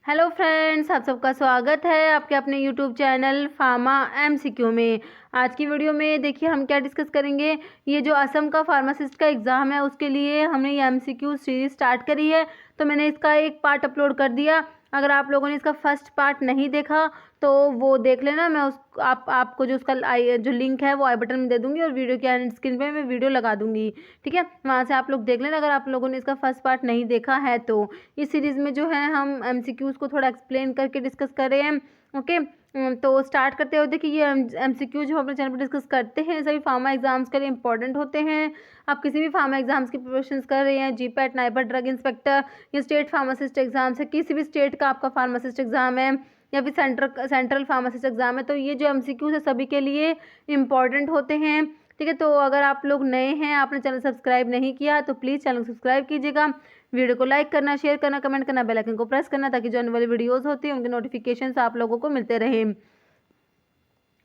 Hello friends, आप सबका स्वागत है आपके अपने यूट्यूब चैनल फार्मा एमसीक्यू में। आज की वीडियो में देखिए हम क्या डिस्कस करेंगे। ये जो असम का फार्मासिस्ट का एग्ज़ाम है उसके लिए हमने ये एमसीक्यू सीरीज स्टार्ट करी है, तो मैंने इसका एक पार्ट अपलोड कर दिया। अगर आप लोगों ने इसका फर्स्ट पार्ट नहीं देखा तो वो देख लेना। मैं उस आपको जो उसका जो लिंक है वो आई बटन में दे दूँगी और वीडियो के एंड स्क्रीन पे मैं वीडियो लगा दूँगी, ठीक है। वहाँ से आप लोग देख लेना अगर आप लोगों ने इसका फर्स्ट पार्ट नहीं देखा है तो। इस सीरीज़ में जो है हम एमसीक्यूज़ को थोड़ा एक्सप्लेन करके डिस्कस कर रहे हैं, ओके। तो स्टार्ट करते हो। देखिए ये एमसीक्यू जो हम अपने चैनल पर डिस्कस करते हैं सभी फार्मा एग्जाम्स के लिए इंपॉर्टेंट होते हैं। आप किसी भी फार्मा एग्जाम्स की प्रिपरेशन कर रहे हैं, जीपैट, नाइबर, ड्रग इंस्पेक्टर या स्टेट फार्मासिस्ट एग्जाम्स है, किसी भी स्टेट का आपका फार्मासिस्ट एग्जाम है या फिर सेंट्रल फार्मासिस्ट एग्जाम है, तो ये जो एमसीक्यूज़ है सभी के लिए इम्पॉर्टेंट होते हैं, ठीक है। तो अगर आप लोग नए हैं, आपने चैनल सब्सक्राइब नहीं किया तो प्लीज़ चैनल को सब्सक्राइब कीजिएगा, वीडियो को लाइक करना, शेयर करना, कमेंट करना, बेल आइकन को प्रेस करना ताकि जो आने वाली वीडियोस होती हैं उनके नोटिफिकेशंस आप लोगों को मिलते रहें।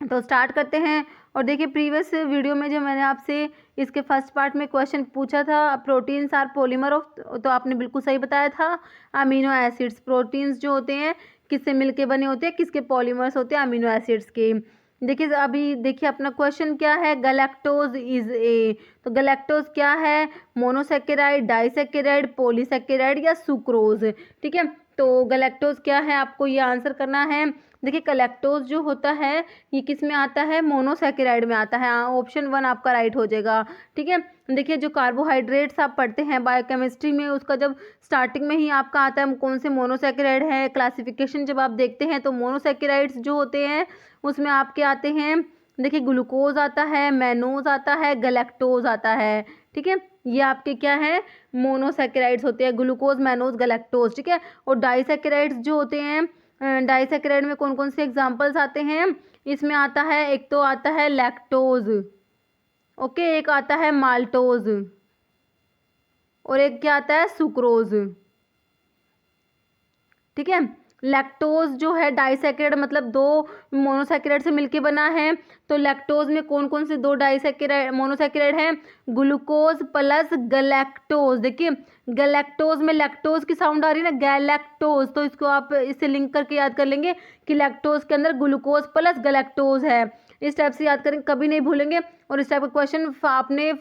तो स्टार्ट करते हैं। और देखिए प्रीवियस वीडियो में जो मैंने आपसे इसके फर्स्ट पार्ट में क्वेश्चन पूछा था, प्रोटीन्स आर पॉलीमर ऑफ, तो आपने बिल्कुल सही बताया था। अमीनो एसिड्स, प्रोटीन्स जो होते हैं किससे मिलके बने होते हैं, किसके पॉलीमर्स होते हैं, अमीनो एसिड्स के। देखिए अभी देखिए अपना क्वेश्चन क्या है, गैलेक्टोज इज ए, तो गैलेक्टोज क्या है, मोनोसेकेराइड, डाइसेकेराइड, पॉलीसेकेराइड या सुक्रोज, ठीक है। तो गैलेक्टोज क्या है आपको ये आंसर करना है। देखिए गैलेक्टोज जो होता है ये किस में आता है, मोनोसेकेराइड में आता है। ऑप्शन 1 आपका राइट हो जाएगा, ठीक है। देखिए जो कार्बोहाइड्रेट्स आप पढ़ते हैं बायोकेमिस्ट्री में, उसका जब स्टार्टिंग में ही आपका आता है कौन से मोनोसेकेराइड है, क्लासिफिकेशन जब आप देखते हैं तो मोनोसेकेराइड्स जो होते हैं उसमें आपके आते हैं, देखिए ग्लूकोज आता है, मैनोज आता है, गैलेक्टोज आता है, ठीक है। ये आपके क्या है, मोनोसेकेराइड्स होते हैं, ग्लूकोज, मैनोज, गैलेक्टोज, ठीक है। और डाइसेकेराइड्स जो होते हैं, डाइसेकेराइड में कौन कौन से एग्जांपल्स आते हैं, इसमें आता है एक तो आता है लैक्टोज, ओके, एक आता है माल्टोज और एक क्या आता है सुक्रोज, ठीक है। लैक्टोज जो है डाइसेकेराइड मतलब दो मोनोसेकेराइड से मिलके बना है, तो लैक्टोज में कौन कौन से दो डाइसेकेराइड मोनोसेकेराइड हैं, ग्लूकोज प्लस गैलेक्टोज। देखिए गैलेक्टोज में लैक्टोज की साउंड आ रही है ना, गैलेक्टोज, तो इसको आप इससे लिंक करके याद कर लेंगे कि लैक्टोज के अंदर ग्लूकोज प्लस गैलेक्टोज है। इस टाइप से याद करेंगे, कभी नहीं भूलेंगे। और इस टाइप का क्वेश्चन आपने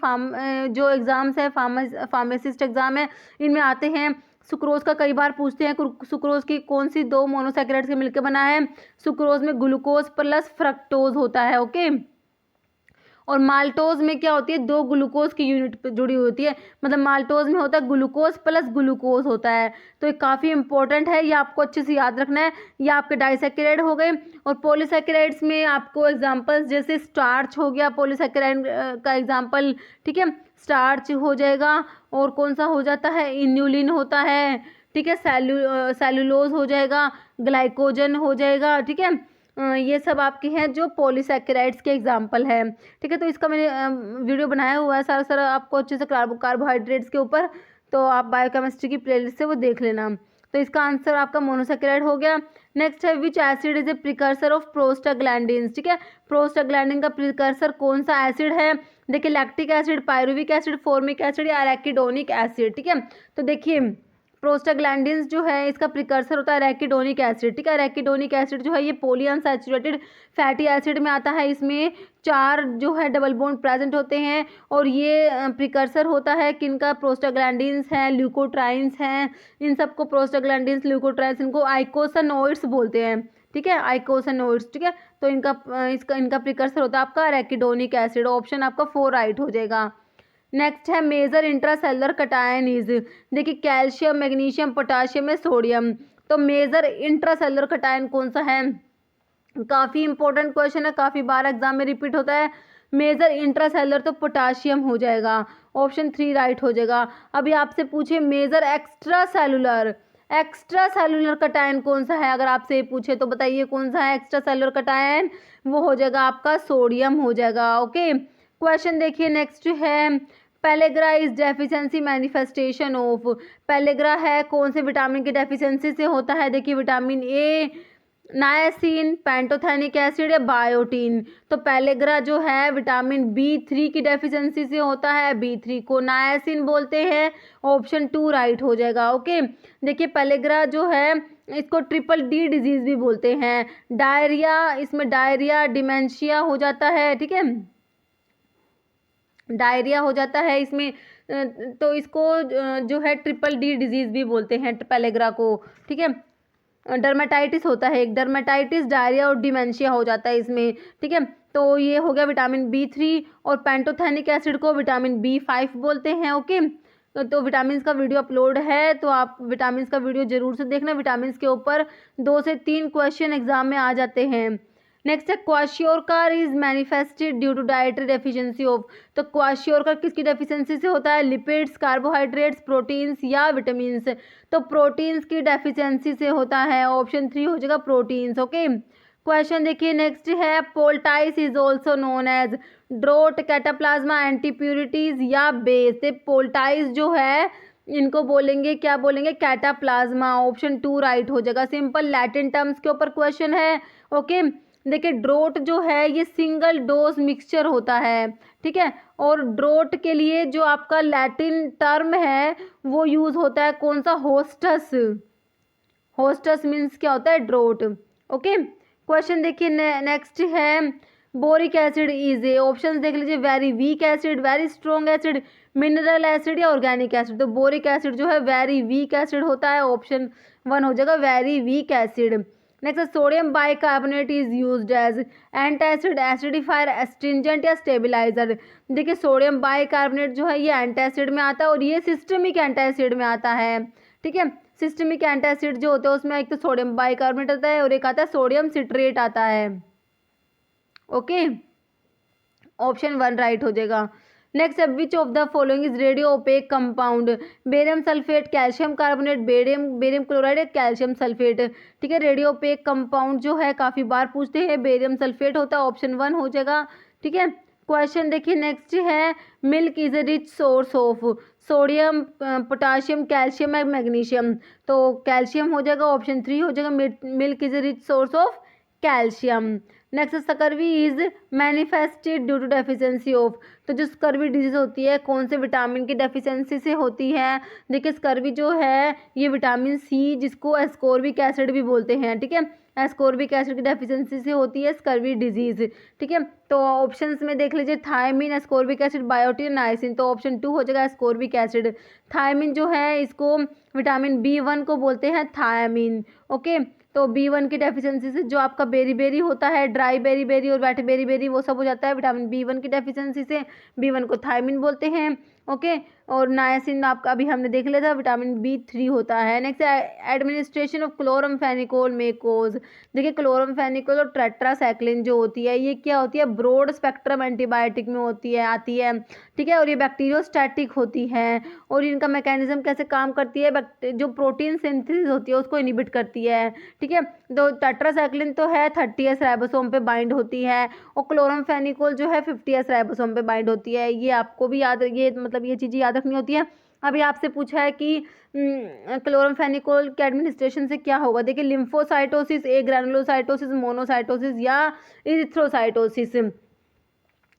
जो एग्जाम्स है फार्मासिस्ट एग्जाम है इनमें आते हैं। सुक्रोज का कई बार पूछते हैं, सुक्रोज की कौन सी दो मोनोसेकेराइड से मिलकर बना है, सुक्रोज में ग्लूकोज प्लस फ्रक्टोज होता है, ओके। और माल्टोज में क्या होती है, दो ग्लूकोज की यूनिट जुड़ी होती है, मतलब माल्टोज में होता है ग्लूकोज प्लस ग्लूकोज होता है। तो ये काफ़ी इंपॉर्टेंट है, ये आपको अच्छे से याद रखना है। ये आपके डाइसेकेराइड हो गए। और पॉलीसेकेराइड्स में आपको एग्जांपल्स जैसे स्टार्च हो गया पॉलीसेकेराइड का एग्जांपल, ठीक है, स्टार्च हो जाएगा। और कौन सा हो जाता है, इन्यूलिन होता है, ठीक है, सेलुलोज हो जाएगा, ग्लाइकोजन हो जाएगा, ठीक है। ये सब आपके हैं जो पॉलीसैकेराइड्स के एग्जाम्पल है, ठीक है। तो इसका मैंने वीडियो बनाया हुआ है सारा सारा आपको अच्छे से कार्बोहाइड्रेट्स के ऊपर, तो आप बायोकेमिस्ट्री की प्लेलिस्ट से वो देख लेना। तो इसका आंसर आपका मोनोसेकेराइड हो गया। नेक्स्ट है विच acid is a precursor of prostaglandins, ठीक है। प्रोस्टाग्लैंडिन का प्रिकर्सर कौन सा एसिड है, देखिए lactic acid, pyruvic acid, formic acid या एराकिडोनिक एसिड, ठीक है। तो देखिए प्रोस्टाग्लैंडिन्स जो है इसका प्रिकर्सर होता है रैकिडोनिक एसिड, ठीक है। रैकिडोनिक एसिड जो है ये पॉलीअनसैचुरेटेड फैटी एसिड में आता है, इसमें 4 जो है डबल बॉन्ड प्रेजेंट होते हैं। और ये प्रिकर्सर होता है किनका, प्रोस्टाग्लैंडिन्स हैं, ल्यूकोट्राइन्स हैं, इन सबको प्रोस्टाग्लैंडिन्स, ल्यूकोट्राइन्स, इनको आइकोसानोइड्स बोलते हैं, ठीक है, आइकोसानोइड्स, ठीक है। तो इनका प्रिकर्सर होता है आपका रैकिडोनिक एसिड। ऑप्शन आपका 4 राइट हो जाएगा। नेक्स्ट है मेजर इंट्रासेलुलर कटायन इज, देखिए कैल्शियम, मैग्नीशियम, पोटाशियम है, सोडियम, तो मेजर इंट्रासेलुलर कटायन कौन सा है, काफ़ी इंपॉर्टेंट क्वेश्चन है, काफ़ी बार एग्जाम में रिपीट होता है। मेजर इंट्रासेलुलर तो पोटाशियम हो जाएगा, ऑप्शन 3 राइट हो जाएगा। अभी आपसे पूछे मेजर एक्स्ट्रा सेलुलर कटायन कौन सा है, अगर आपसे पूछे तो बताइए कौन सा है एक्स्ट्रा सेलुलर कटायन, वो हो जाएगा आपका सोडियम हो जाएगा, ओके। क्वेश्चन देखिए नेक्स्ट है pellagra is deficiency manifestation of, pellagra है कौन से विटामिन की डेफिशिएंसी से होता है, देखिए विटामिन ए, नायासिन, पैंटोथेनिक एसिड या बायोटीन। तो पेलेग्रा जो है विटामिन B3 की डेफिशिएंसी से होता है, B3 को नायासिन बोलते हैं। ऑप्शन 2 राइट हो जाएगा। ओके, देखिए पेलेग्रा जो है इसको ट्रिपल D डिजीज भी बोलते हैं। डायरिया, इसमें डायरिया डिमेंशिया हो जाता है, ठीक है, डायरिया हो जाता है इसमें, तो इसको जो है ट्रिपल D डिजीज भी बोलते हैं पेलेग्रा को, ठीक है। डर्मेटाइटिस होता है एक, डर्मेटाइटिस, डायरिया और डिमेंशिया हो जाता है इसमें, ठीक है। तो ये हो गया विटामिन B3, और पैंटोथेनिक एसिड को विटामिन B5 बोलते हैं। ओके, तो विटामिन का वीडियो अपलोड है, तो आप विटामिन का वीडियो जरूर से देखना। विटामिन के ऊपर 2 से 3 क्वेश्चन एग्जाम में आ जाते हैं। नेक्स्ट है kwashiorkor is manifested due to dietary deficiency of. तो क्वाशियोरकर किसकी डेफिशिएंसी से होता है? लिपिड्स, कार्बोहाइड्रेट्स, प्रोटीन्स या विटामिन्स। तो प्रोटीन्स की डेफिशिएंसी से होता है। ऑप्शन 3 हो जाएगा प्रोटीन्स। ओके, क्वेश्चन देखिए नेक्स्ट है, poultice is also known as ड्रोट, कैटाप्लाज्मा, एंटीप्यूरिटीज या बेस। पोल्टाइस जो है इनको बोलेंगे, क्या बोलेंगे? कैटाप्लाज्मा। ऑप्शन 2 राइट हो जाएगा। सिंपल लैटिन टर्म्स के ऊपर क्वेश्चन है। ओके, देखिए ड्रोट जो है ये सिंगल डोज मिक्सचर होता है, ठीक है, और ड्रोट के लिए जो आपका लैटिन टर्म है वो यूज होता है कौन सा? होस्टस। होस्टस मीन्स क्या होता है? ड्रोट। ओके, क्वेश्चन देखिए नेक्स्ट है, boric acid is a. Option देख लीजिए, very weak acid, very strong acid, mineral acid या ऑर्गेनिक एसिड। तो बोरिक एसिड जो है वेरी वीक एसिड होता है। ऑप्शन 1 हो जाएगा वेरी वीक एसिड। नेक्स्ट है, sodium bicarbonate is used as antacid, acidifier, astringent या स्टेबिलाईजर। देखिए सोडियम बाइकार्बोनेट जो है ये एंटासिड में आता है और ये सिस्टमिक एंटासिड में आता है, ठीक है। सिस्टमिक एंटासिड जो होते हैं उसमें एक तो सोडियम बाइकार्बोनेट आता है और एक आता है सोडियम सिट्रेट आता है। ओके, ऑप्शन 1 राइट हो जाएगा। नेक्स्ट है, which of the following is radio OPEC compound? Barium sulphate, calcium carbonate, barium chloride या कैल्शियम सल्फेट। ठीक है, रेडियो ओपेक कंपाउंड जो है काफ़ी बार पूछते हैं, बेरियम सल्फेट होता है। ऑप्शन 1 हो जाएगा, ठीक है। क्वेश्चन देखिए नेक्स्ट है, milk is a rich source of sodium, potassium, calcium या मैग्नीशियम। तो कैल्शियम हो जाएगा। ऑप्शन 3 हो जाएगा, milk is a rich source of calcium. Next, scurvy is manifested due to deficiency of. तो जो स्कर्वी डिजीज होती है कौन से विटामिन की डेफिशिएंसी से होती है? देखिए स्कर्वी जो है ये विटामिन सी, जिसको एस्कोर्बिक एसिड भी बोलते हैं, ठीक है, एस्कोर्बिक एसिड की डेफिशिएंसी से होती है स्कर्वी डिजीज, ठीक है। तो ऑप्शंस में देख लीजिए, thiamine, ascorbic acid, biotin, niacin. तो ऑप्शन 2 हो जाएगा एस्कोर्बिक एसिड। थायमिन जो है इसको विटामिन B1 को बोलते हैं थायमिन। ओके, तो B1 की डेफिशिएंसी से जो आपका बेरी होता है, ड्राई बेरी और वेट बेरी वो सब हो जाता है विटामिन B1 की डेफिशिएंसी से। B1 को थायमिन बोलते हैं। ओके, और नायासिन आपका अभी हमने देख लिया था विटामिन B3 होता है। नेक्स्ट, एडमिनिस्ट्रेशन ऑफ क्लोरमफेनिकोल में कोज। देखिए क्लोरमफेनिकोल और टेट्रासाइक्लिन जो होती है ये क्या होती है? ब्रॉड स्पेक्ट्रम एंटीबायोटिक में होती है, आती है, ठीक है, और ये बैक्टीरियोस्टैटिक होती है। और इनका मैकेनिज्म कैसे काम करती है? जो प्रोटीन सिंथेसिस होती है उसको इनिबिट करती है, ठीक है। तो टेट्रासाइक्लिन तो है 30S राइबोसोम पे बाइंड होती है और क्लोरमफेनिकोल जो है 50S राइबोसोम पे बाइंड होती है। ये आपको भी याद, ये मतलब ये चीज़ें याद रखनी होती है। अभी आपसे पूछा है कि क्लोरमफेनिकोल के एडमिनिस्ट्रेशन से क्या होगा? देखिए लिम्फोसाइटोसिस, ए ग्रैनुलोसाइटोसिस, मोनोसाइटोसिस या इरिथ्रोसाइटोसिस।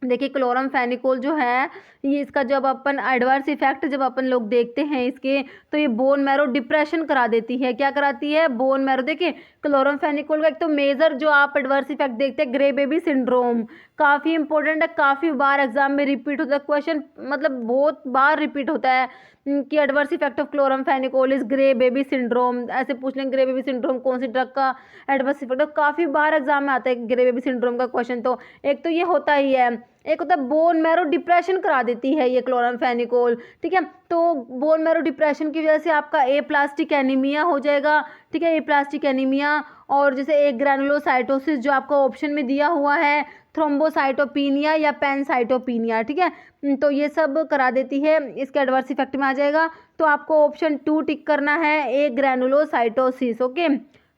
देखिए क्लोरमफेनिकोल जो है ये इसका जब अपन एडवर्स इफेक्ट जब अपन लोग देखते हैं इसके, तो ये बोन मैरो डिप्रेशन करा देती है। क्या कराती है? Bone marrow. देखिए क्लोरमफेनिकोल का एक तो मेजर जो आप एडवर्स इफेक्ट देखते हैं ग्रे बेबी सिंड्रोम, काफ़ी इंपॉर्टेंट है, काफ़ी बार एग्जाम में रिपीट होता है क्वेश्चन, मतलब बहुत बार रिपीट होता है कि adverse effect of chloramphenicol is grey baby syndrome. ऐसे पूछ लेंगे ग्रे बेबी सिंड्रोम कौन सी ड्रग का एडवर्स इफेक्ट, काफ़ी बार एग्जाम में आता है ग्रे बेबी सिंड्रोम का क्वेश्चन। तो एक तो ये होता ही है, एक होता है बोन मैरो डिप्रेशन करा देती है ये क्लोरमफेनिकोल, ठीक है। तो बोन मैरो डिप्रेशन की वजह से आपका एप्लास्टिक एनीमिया हो जाएगा, ठीक है, एप्लास्टिक एनीमिया। और जैसे एक ग्रैनुलोसाइटोसिस जो आपका ऑप्शन में दिया हुआ है, थ्रोम्बोसाइटोपिनिया या पैनसाइटोपिनिया, ठीक है, तो ये सब करा देती है, इसके एडवर्स इफेक्ट में आ जाएगा। तो आपको ऑप्शन 2 टिक करना है, एक ग्रैनुलोसाइटोसिस। ओके,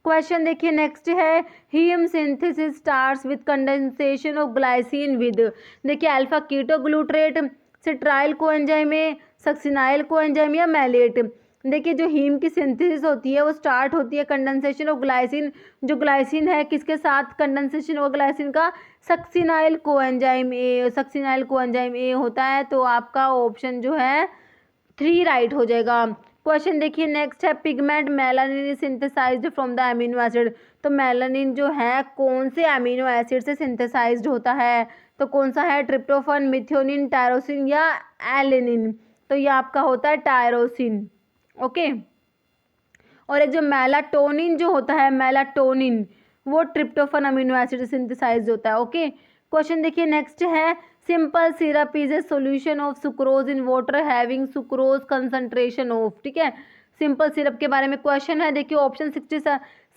क्वेश्चन देखिए नेक्स्ट है, heme synthesis starts with condensation of glycine with. देखिए alpha ketoglutarate, citryl coenzyme, succinyl coenzyme या मैलेट। देखिए जो हीम की सिंथेसिस होती है वो स्टार्ट होती है कंडेंसेशन ऑफ ग्लाइसिन। जो ग्लाइसिन है किसके साथ कंडेंसेशन ऑफ ग्लाइसिन का, succinyl coenzyme A, succinyl coenzyme A होता है। तो आपका ऑप्शन जो है 3 राइट हो जाएगा। क्वेश्चन देखिए नेक्स्ट है, pigment melanin is synthesised from the amino acid. तो मेलानिन जो है कौन से अमीनो एसिड से सिंथेसाइज्ड होता है, तो कौन सा है, ट्रिप्टोफन, मिथ्योनिन, टायरोसिन या एलेनिन। तो ये आपका होता है टायरोसिन। ओके। और एक जो मेलाटोनिन जो होता है, मेलाटोनिन वो ट्रिप्टोफन अमीनो एसिड से सिंथेसाइज होता है। ओके। क्वेश्चन देखिए नेक्स्ट है, simple syrup is a solution of sucrose in water having sucrose concentration of. ठीक है, सिंपल सिरप के बारे में क्वेश्चन है। देखिए ऑप्शन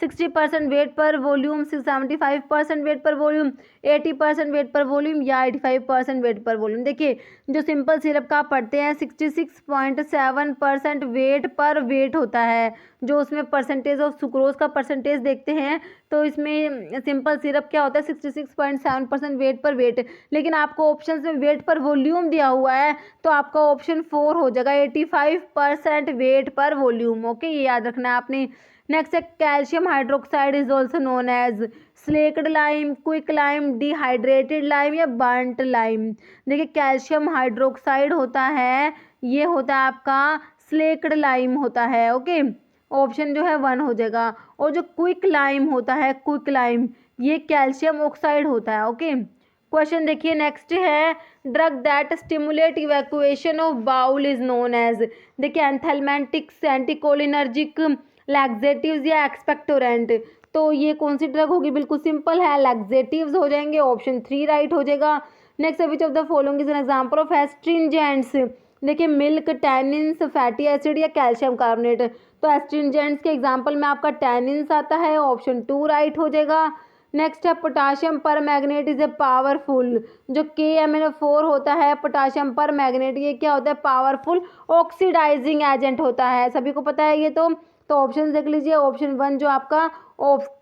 60% वेट पर वॉल्यूम, 75% वेट पर वॉल्यूम, 80% वेट पर वॉल्यूम या 85% वेट पर वॉल्यूम। देखिए जो सिंपल सिरप का आप पढ़ते हैं 66.7% वेट पर वेट होता है। जो उसमें परसेंटेज ऑफ सुक्रोज का परसेंटेज देखते हैं तो इसमें सिंपल सिरप क्या होता है 66.7% वेट पर वेट। लेकिन आपको ऑप्शन में वेट पर वॉल्यूम दिया हुआ है तो आपका ऑप्शन 4 हो जाएगा 85% वेट पर वॉल्यूम। ओके, ये याद रखना है आपने। नेक्स्ट है, calcium hydroxide is also known as slaked lime, quick lime, dehydrated lime या बर्nt लाइम। देखिए कैल्शियम हाइड्रोक्साइड होता है, ये होता है आपका स्लेक्ड लाइम होता है। ओके, ऑप्शन जो है 1 हो जाएगा। और जो क्विक लाइम होता है, क्विक लाइम, ये कैल्शियम ऑक्साइड होता है। ओके। क्वेश्चन देखिए नेक्स्ट है, drug that stimulate evacuation of bowel is known as. देखिए एंथेलमेंटिक्स, एंटीकोलिनर्जिक, लैक्सेटिव्स या एक्सपेक्टोरेंट। तो ये कौन सी ड्रग होगी, बिल्कुल सिंपल है, लैक्सेटिव्स हो जाएंगे, ऑप्शन 3 राइट हो जाएगा। Next, which of the following is an example of astringents. देखिए मिल्क, टैनिन्स, फैटी एसिड या कैल्शियम कार्बोनेट। तो एस्ट्रिंजेंट्स के एग्जांपल में आपका टैनिन्स आता है, ऑप्शन 2 राइट हो जाएगा। नेक्स्ट है, पोटाशियम पर मैग्नेट इज ए पावरफुल। जो KMnO4 होता है पोटाशियम पर मैग्नेट, ये क्या होता है, पावरफुल ऑक्सीडाइजिंग एजेंट होता है, सभी को पता है ये। तो ऑप्शन देख लीजिए, ऑप्शन 1 जो आपका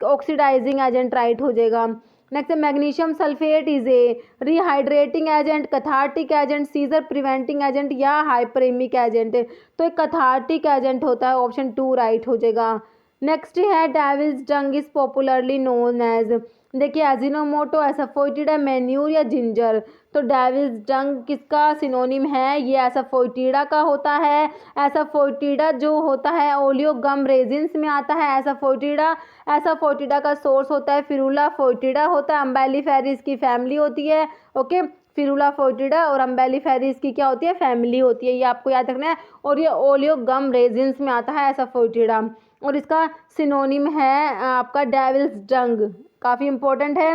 ऑक्सीडाइजिंग एजेंट राइट हो जाएगा। नेक्स्ट है, magnesium sulphate is a rehydrating agent, cathartic agent, seizure preventing agent या हाइपरेमिक एजेंट। तो एक कैथार्टिक एजेंट होता है, ऑप्शन 2 राइट हो जाएगा। नेक्स्ट है, devil's dung is popularly known as. देखिए एजिनोमोटो, एसाफोइटिडा, मैन्यूर या जिंजर। तो डेविल्स डंग किसका सिनोनिम है, ये एसाफोइटिडा का होता है। एसाफोइटिडा जो होता है ओलियोगम रेजिन्स में आता है। एसाफोइटिडा का सोर्स होता है फिरूला फोइटिडा होता है, अम्बेलिफेरिस की फैमिली होती है। ओके, फिरूला फोइटिडा और अम्बेलिफेरिस की क्या होती है, फैमिली होती है, ये आपको याद रखना है। और ये ओलियोगम रेजिन्स में आता है एसाफोइटिडा, और इसका सिनोनिम है आपका डेविल्स डंग, काफ़ी इंपॉर्टेंट है।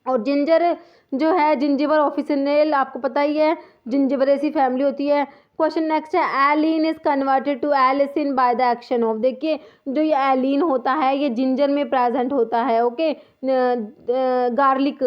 और जिंजर जो है जिंजिबर ऑफिसिनेल, आपको पता ही है, जिंजिबरेसी फैमिली होती है। क्वेश्चन नेक्स्ट है, alliin is converted to allicin by the action of. देखिए जो ये एलिन होता है ये जिंजर में प्रेजेंट होता है। ओके, गार्लिक,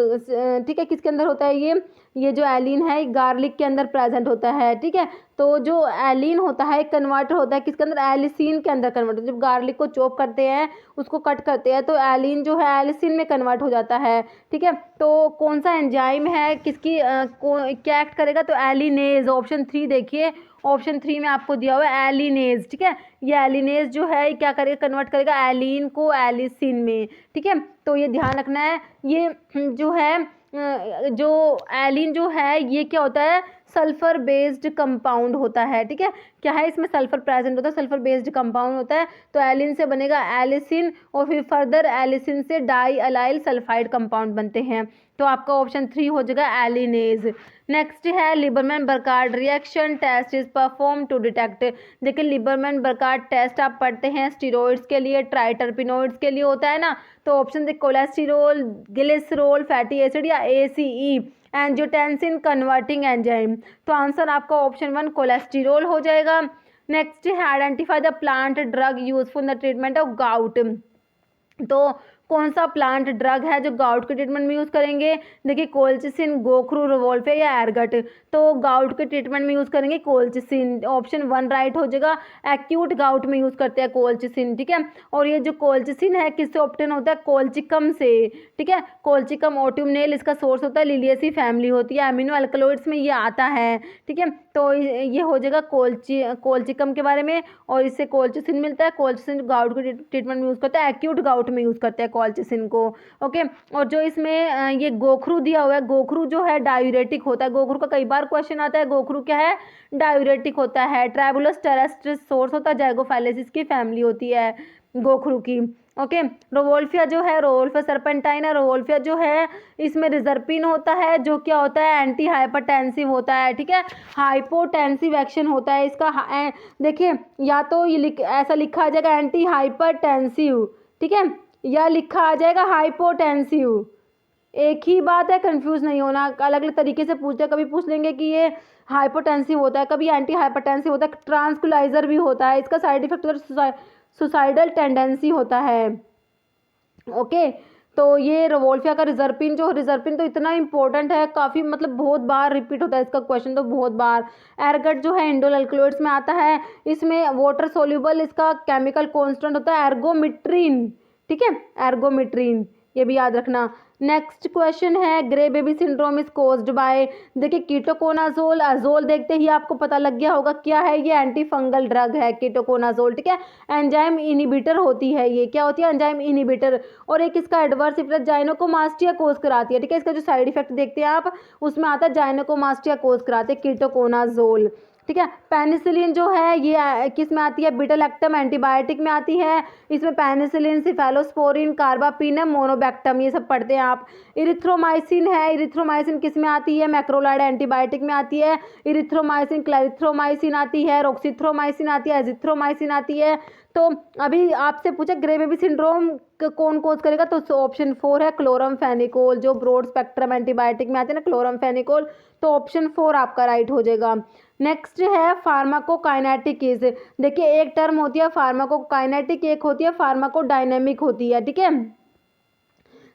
ठीक है, किसके अंदर होता है ये जो एलिन है गार्लिक के अंदर प्रेजेंट होता है। ठीक है, तो जो एलिन होता है कन्वर्टर होता है किसके अंदर, एलिसिन के अंदर कन्वर्ट होता है। जब गार्लिक को चॉप करते हैं, उसको कट करते हैं, तो एलिन जो है एलिसिन में कन्वर्ट हो जाता है। ठीक है, तो कौन सा एंजाइम है किसकी क्या एक्ट करेगा, तो एलिनेज, ऑप्शन 3 देखिए, ऑप्शन 3 में आपको दिया हुआ है एलिनेज। ठीक है, ये एलिनेज जो है क्या करेगा, कन्वर्ट करेगा एलिन को एलिसिन में। ठीक है, तो ये ध्यान रखना है। ये जो है जो एलिन जो है ये क्या होता है, सल्फर बेस्ड कंपाउंड होता है। ठीक है, क्या है इसमें सल्फर प्रेजेंट होता है, सल्फर बेस्ड कंपाउंड होता है। तो एलिन से बनेगा एलिसिन और फिर फर्दर एलिसिन से डाई अलाइल सल्फाइड कंपाउंड बनते हैं। तो आपका ऑप्शन 3 हो जाएगा एलिनेज। नेक्स्ट है, Liebermann Burchard reaction test is perform to detect. देखिए लिबरमैन बर्कार्ड टेस्ट आप पढ़ते हैं स्टीरॉइड्स के लिए, ट्राइटरपिनोइड्स के लिए होता है ना। तो ऑप्शन दे, कोलेस्टेरोल, ग्लिसरॉल, फैटी एसिड या ACE, एंजियोटेंसिन कन्वर्टिंग एंजाइम। तो आंसर आपका ऑप्शन 1 कोलेस्टेरोल हो जाएगा। नेक्स्ट है, identify the plant drug useful in the treatment of gout. तो कौन सा प्लांट ड्रग है जो गाउट के ट्रीटमेंट में यूज़ करेंगे? देखिए कोलचिसिन, गोखरू, रिवोल्फे या एरगट। तो गाउट के ट्रीटमेंट में यूज़ करेंगे कोलचिसिन। ऑप्शन 1 राइट हो जाएगा। एक्यूट गाउट में यूज़ करते हैं कोलचिसिन, ठीक है। और ये जो कोलचिसिन है किससे ऑब्टेन होता है? कोलचिकम से, ठीक है। कोलचिकम ऑटोमनेल इसका सोर्स होता है, लिलियेसी फैमिली होती है, अमीनो एल्कलॉइड्स में ये आता है, ठीक है। तो ये हो जाएगा कोलचिकम के बारे में। और इससे कोलचिसिन मिलता है। कोलचिसिन गाउट के ट्रीटमेंट में यूज़ करते हैं, एक्यूट गाउट में यूज़ करते हैं कोलचिसिन को, ओके। और जो इसमें ये गोखरू दिया हुआ है, गोखरू जो है डायूरेटिक होता है। गोखरू का कई बार क्वेश्चन आता है। गोखरू क्या है? डायूरेटिक होता है। ट्राइबुलस टेरेस्ट्रिस सोर्स होता है, जाइगोफाइलेसिस की फैमिली होती है गोखरू की, ओके। रोवोल्फिया जो है, रोवोल्फिया सर्पेंटाइन है। रोवोल्फिया जो है इसमें रिजर्पिन होता है, जो क्या होता है? एंटी हाइपरटेंसिव होता है, ठीक है। हाइपोटेंसिव एक्शन होता है इसका। देखिए या तो ये ऐसा लिखा आ जाएगा एंटी हाइपरटेंसिव, ठीक है, या लिखा आ जाएगा हाइपोटेंसिव। एक ही बात है, कंफ्यूज नहीं होना। अलग अलग तरीके से पूछते हैं, कभी पूछ लेंगे कि ये हाइपोटेंसिव होता है, कभी एंटी हाइपरटेंसिव होता है, ट्रांसक्युलाइजर भी होता है। इसका साइड इफेक्ट सुसाइडल टेंडेंसी होता है, ओके। तो ये रिवोल्फिया का रिजर्पिन तो इतना इंपॉर्टेंट है, काफ़ी मतलब बहुत बार रिपीट होता है इसका क्वेश्चन, तो बहुत बार। एरगट जो है इंडोल अल्कलॉइड्स में आता है। इसमें वाटर सोल्यूबल इसका केमिकल कांस्टेंट होता है एर्गोमिट्रिन, ठीक है, एर्गोमिट्रिन, ये भी याद रखना। नेक्स्ट क्वेश्चन है grey baby syndrome is caused by. देखिए कीटोकोनाजोल, अजोल देखते ही आपको पता लग गया होगा क्या है, ये एंटी फंगल ड्रग है कीटोकोनाजोल, ठीक है। एंजाइम इनिबिटर होती है ये, क्या होती है? Enzyme inhibitor. और एक इसका एडवर्स इफेक्ट जाइनेकोमास्टिया कोज कराती है, ठीक है। इसका जो साइड इफेक्ट देखते हैं आप, उसमें आता है जाइनेकोमास्टिया कोज कराते हैं कीटोकोनाजोल, ठीक है। पेनिसिलिन जो है ये किस में आती है? बीटा लैक्टम एंटीबायोटिक में आती है। इसमें पेनिसिलिन, सिफेलोस्पोरिन, कार्बापिनम, मोनोबैक्टम, ये सब पढ़ते हैं आप। इरिथ्रोमाइसिन है, इरिथ्रोमाइसिन किस में आती है? मैक्रोलाइड एंटीबायोटिक में आती है। इरिथ्रोमाइसिन, क्लैरिथ्रोमाइसिन आती है, रोक्सिथ्रोमाइसिन आती है, एजिथ्रोमाइसिन आती है। तो अभी आपसे पूछा ग्रे बेबी सिंड्रोम कौन कोज करेगा, तो ऑप्शन 4 है क्लोरमफेनिकोल, जो ब्रॉड स्पेक्ट्रम एंटीबायोटिक में आते हैं ना क्लोरमफेनिकोल, तो ऑप्शन 4 आपका राइट हो जाएगा। नेक्स्ट है फार्माकोकाइनेटिक्स। देखिए एक टर्म होती है फार्माकोकाइनेटिक, एक होती है फार्माकोडायनेमिक होती है, ठीक है।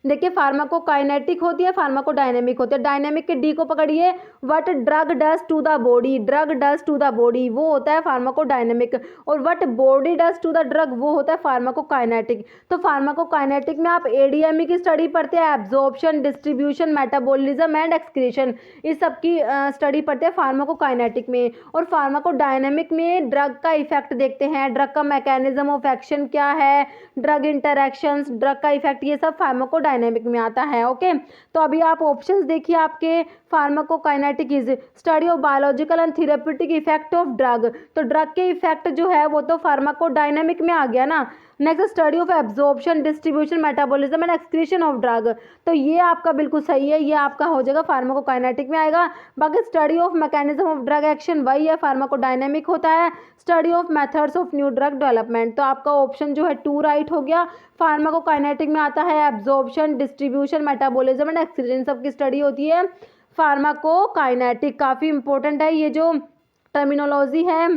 देखिए फार्माकोकाइनेटिक होती है, फार्माकोडायनेमिक होती है। डायनेमिक के डी को पकड़िए, what drug does to the body, drug does to the body, वो होता है फार्माकोडायनेमिक। और what body does to the drug, वो होता है फार्माकोकाइनेटिक। तो फार्माकोकाइनेटिक में आप एडीएमई की स्टडी पढ़ते हैं, absorption, distribution, metabolism and excretion, इस सब की स्टडी पढ़ते हैं फार्माकोकाइनेटिक में। और फार्माकोडायनेमिक में ड्रग का इफेक्ट देखते हैं, ड्रग का मैकेनिज्म ऑफ एक्शन क्या है, ड्रग इंटरैक्शंस, ड्रग का इफेक्ट, ये सब फार्माकोडायनेमिक में आता है, ओके। तो अभी आप ऑप्शंस देखिए आपके, pharmacokinetic is study of biological and therapeutic effect of drug, तो ड्रग के इफेक्ट जो है वो तो फार्माकोडायनेमिक में आ गया ना। Next study of absorption, distribution, metabolism and excretion of drug, तो ये आपका बिल्कुल सही है, ये आपका हो जाएगा फार्माकोकाइनेटिक में आएगा। बाकी study of mechanism of drug action वही है, फार्माकोडायनेमिक होता है। Study of methods of new drug development, तो आपका ऑप्शन जो है 2 राइट हो गया। फार्माकोकाइनेटिक में आता है absorption, distribution, metabolism and excretion, सबकी स्टडी होती है फार्माकोकाइनेटिक। काफ़ी इंपॉर्टेंट है ये जो टर्मिनोलॉजी है,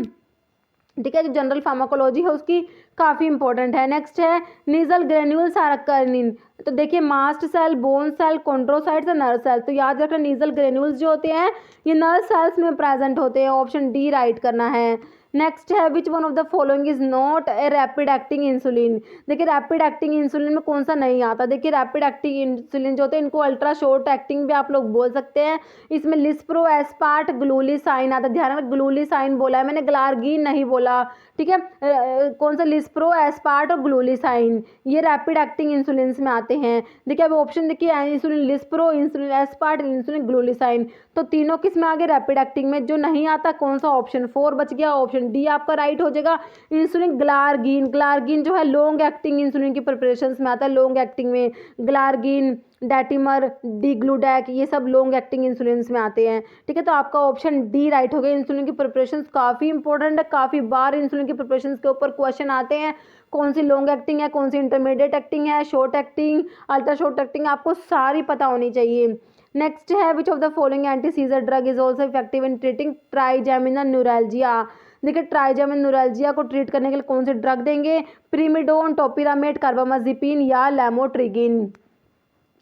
ठीक है, जो जनरल फार्माकोलॉजी है उसकी काफ़ी इंपॉर्टेंट है। नेक्स्ट है नीजल ग्रेन्यूल्स आर अकर्निन, तो देखिए mast cell, bone cell, chondrocytes और नर्व सेल, तो याद रखना नीजल ग्रेन्यूल्स जो होते हैं ये नर्व सेल्स में प्रेजेंट होते हैं, ऑप्शन डी राइट करना है। नेक्स्ट है which one of the following is not a rapid acting insulin, देखिए रैपिड एक्टिंग इंसुलिन में कौन सा नहीं आता। देखिए रैपिड एक्टिंग इंसुलिन जो होते हैं इनको अल्ट्रा शॉर्ट एक्टिंग भी आप लोग बोल सकते हैं। इसमें लिस्प्रो, एस्पार्ट, ग्लूलिसाइन आता है, ध्यान रखना ग्लूलिसाइन बोला है मैंने, ग्लार्गिन नहीं बोला, ठीक है। कौन सा? लिस्प्रो, एस्पार्ट और ग्लूलिसाइन, ये रैपिड एक्टिंग इंसुलिन में आते हैं। देखिए अब ऑप्शन देखिए insulin lispro, insulin aspart, insulin glulisine, तो तीनों किस में आ गए? रैपिड एक्टिंग में। जो नहीं आता कौन सा? ऑप्शन 4 बच गया, ऑप्शन डी आपका राइट हो जाएगा। इंसुलिन ग्लार्गिन, ग्लार्गिन जो है लॉन्ग एक्टिंग इंसुलिन की प्रिपरेशन में आता है, लॉन्ग एक्टिंग में ग्लार्गिन, डैटिमर, डिग्लूडैक, ये सब लॉन्ग एक्टिंग इंसुलिन में आते हैं, ठीक है। तो आपका ऑप्शन डी राइट हो गया। इंसुलिन की प्रिपरेशन काफ़ी इंपॉर्टेंट है, काफ़ी बार इंसुलिन की प्रिपरेशन के ऊपर क्वेश्चन आते हैं, कौन सी लॉन्ग एक्टिंग है, कौन सी इंटरमीडिएट एक्टिंग है, short acting, ultra short acting, आपको सारी पता होनी चाहिए। नेक्स्ट है which of the following anti scissor drug is also effective in treating trigeminal neuralgia, देखिए ट्राइजेमिन न्यूरैल्जिया को ट्रीट करने के लिए कौन से ड्रग देंगे, प्रिमिडोन, टोपिरामेट, कार्बामाजिपिन या लैमोट्रिगिन।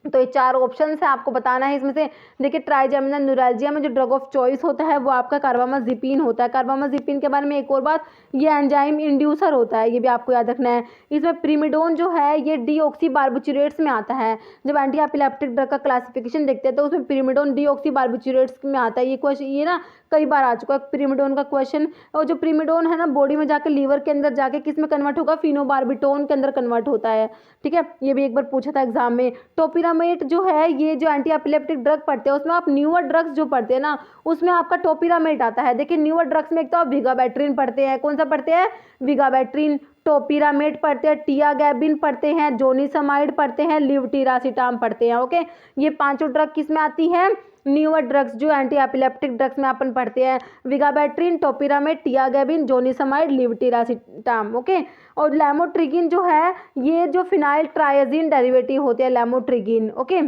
तो ये 4 ऑप्शन है, आपको बताना है इसमें से। देखिए ट्राइजेमिनल न्यूरैल्जिया में जो ड्रग ऑफ चॉइस होता है वो आपका कार्बामाजिपिन होता है। कार्बामाजिपिन के बारे में एक और बात, ये एंजाइम इंड्यूसर होता है, ये भी आपको याद रखना है। इसमें प्रिमिडोन जो है ये डीऑक्सी बार्बिचुरेट्स में आता है। जब एंटी एपिलेप्टिक ड्रग का क्लासिफिकेशन देखते हैं तो उसमें प्रिमिडोन डीऑक्सी बार्बिचुरेट्स में आता है। ये क्वेश्चन ये ना कई बार आ चुका है प्रिमिडोन का क्वेश्चन। और जो प्रिमिडोन है ना बॉडी में जाकर लीवर के अंदर जाके किस में कन्वर्ट होगा, फिनोबार्बिटोन के अंदर कन्वर्ट होता है। ठीक है, ये भी एक बार पूछा था एग्जाम में। टोपिरामेट जो है ये जो एंटी एपिलेप्टिक ड्रग पढ़ते हैं उसमें आप न्यूअर ड्रग्स जो पढ़ते हैं ना उसमें आपका टोपिरामेट आता है। देखिए न्यूअर ड्रग्स में एक तो आप विगाबैट्रिन पढ़ते हैं, कौन सा पढ़ते हैं, विगाबैट्रिन, टोपिरामेट पढ़ते हैं, टियागैबिन पढ़ते हैं, जोनिसमाइड पढ़ते हैं, लिवटीरासिटाम पढ़ते हैं। ओके, ये पांचों ड्रग किस में आती हैं, न्यूअर ड्रग्स जो एंटी एपिलेप्टिक ड्रग्स में अपन पढ़ते हैं, विगाबैट्रिन, टोपिरामेट, टियागैबिन, जोनिसमाइड, लिवटीरासिटाम। ओके, और लैमोट्रिगिन जो है ये जो फिनाइल ट्राइजीन डेरिवेटिव होते हैं लैमोट्रिगिन। ओके,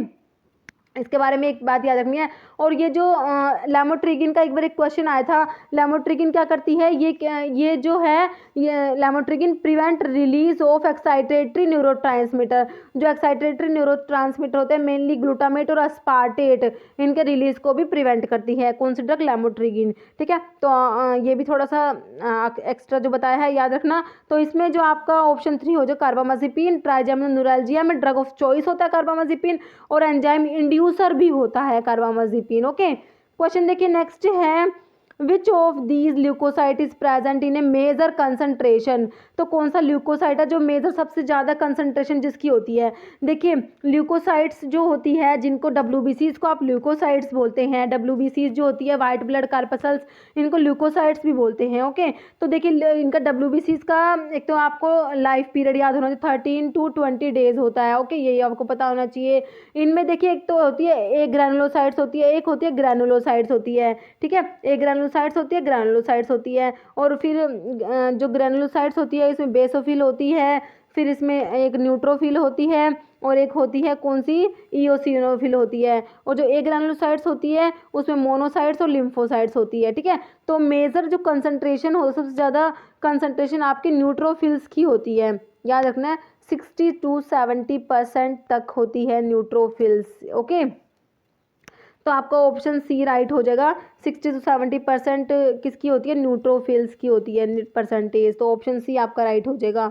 इसके बारे में एक बात याद रखनी है। और ये जो लैमोट्रिगिन का एक बार एक क्वेश्चन आया था, लैमोट्रिगिन क्या करती है, ये जो है ये lamotrigine prevent release of excitatory neurotransmitter. जो एक्साइटेटरी न्यूरोट्रांसमीटर होते हैं मेनली ग्लूटामेट और अस्पार्टेट, इनके रिलीज को भी प्रिवेंट करती है कौन सी ड्रग, लैमोट्रिगिन। ठीक है, तो ये भी थोड़ा सा एक्स्ट्रा जो बताया है याद रखना। तो इसमें जो आपका ऑप्शन 3 हो जो कार्बामाजिपिन, ट्राइजेमिनल न्यूरैल्जिया में ड्रग ऑफ चॉइस होता है कार्बामाजिपिन और एंजाइम इंड्यूसर भी होता है कार्बामाजिपिन। ओके, क्वेश्चन देखिए नेक्स्ट है, which of these leucocyte is present in a major concentration. तो कौन सा ल्यूकोसाइट है जो मेजर सबसे ज़्यादा कंसंट्रेशन जिसकी होती है। देखिए ल्यूकोसाइट्स जो होती है जिनको WBCs को आप ल्यूकोसाइट्स बोलते हैं, WBCs जो होती है वाइट ब्लड कार्पसल्स, इनको ल्यूकोसाइट्स भी बोलते हैं। ओके, तो देखिए इनका WBCs का एक तो आपको लाइफ पीरियड याद होना चाहिए 13 to 20 डेज होता है। ओके, यही आपको पता होना चाहिए। इनमें देखिए एक तो होती है एक ग्रैनुलोसाइट्स होती है, एक होती है ग्रैनुलोसाइट्स होती है। ठीक है, एक ग्रैनुलोसाइट्स होती है, ग्रैनुलोसाइट्स होती है, और फिर जो ग्रैनुलोसाइट्स होती है इसमें बेसोफिल होती है, फिर इसमें एक न्यूट्रोफिल होती है और एक होती है कौन सी, इओसिनोफिल होती है। और जो एक ग्रैनुलोसाइट्स होती है उसमें मोनोसाइट्स और लिम्फोसाइट्स होती है। ठीक है, तो मेजर जो कंसंट्रेशन हो सबसे ज़्यादा कंसंट्रेशन आपके न्यूट्रोफिल्स की होती है, याद रखना है 60 to 70% तक होती है न्यूट्रोफिल्स। ओके, तो आपका ऑप्शन सी राइट हो जाएगा, 60 to 70% किसकी होती है, न्यूट्रोफिल्स की होती है परसेंटेज, तो ऑप्शन सी आपका राइट हो जाएगा।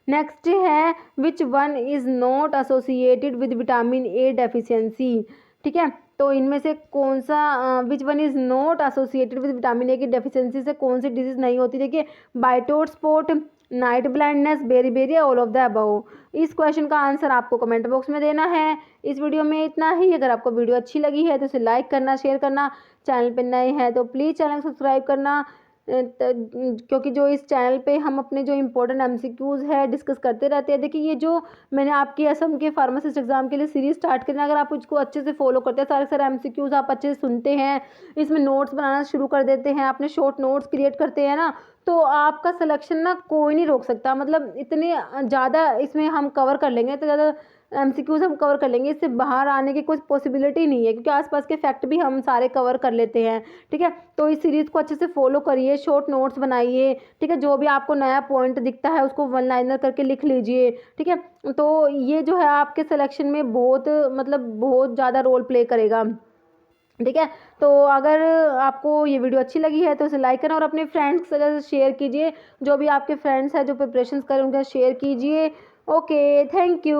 नेक्स्ट है, which one is not associated with vitamin A deficiency. ठीक है, तो इनमें से कौन सा which one is not associated with vitamin A की डेफिशिएंसी से कौन सी डिजीज़ नहीं होती। देखिए Bitot spot, night blindness, beriberi, all of the above. इस क्वेश्चन का आंसर आपको कमेंट बॉक्स में देना है। इस वीडियो में इतना ही। अगर आपको वीडियो अच्छी लगी है तो इसे लाइक करना, शेयर करना, चैनल पे नए हैं तो प्लीज़ चैनल सब्सक्राइब करना, क्योंकि जो इस चैनल पे हम अपने जो इम्पोर्टेंट MCQs है डिस्कस करते रहते हैं। देखिए ये जो मैंने आपके असम के फार्मासिस्ट एग्जाम के लिए सीरीज स्टार्ट करना, अगर आप उसको अच्छे से फॉलो करते हैं, सारे सारे MCQs आप अच्छे से सुनते हैं, इसमें नोट्स बनाना शुरू कर देते हैं, अपने शॉर्ट नोट्स क्रिएट करते हैं ना, तो आपका सिलेक्शन ना कोई नहीं रोक सकता। मतलब इतने ज़्यादा इसमें हम कवर कर लेंगे, तो ज़्यादा MCQs हम कवर कर लेंगे, इससे बाहर आने की कोई पॉसिबिलिटी नहीं है, क्योंकि आसपास के फैक्ट भी हम सारे कवर कर लेते हैं। ठीक है, तो इस सीरीज़ को अच्छे से फॉलो करिए, शॉर्ट नोट्स बनाइए। ठीक है, जो भी आपको नया पॉइंट दिखता है उसको वन लाइनर करके लिख लीजिए। ठीक है, तो ये जो है आपके सिलेक्शन में बहुत बहुत ज़्यादा रोल प्ले करेगा। ठीक है, तो अगर आपको ये वीडियो अच्छी लगी है तो इसे लाइक करना और अपने फ्रेंड्स के साथ शेयर कीजिए। जो भी आपके फ्रेंड्स हैं जो प्रिपरेशंस करें उनके साथ शेयर कीजिए। Okay, thank you.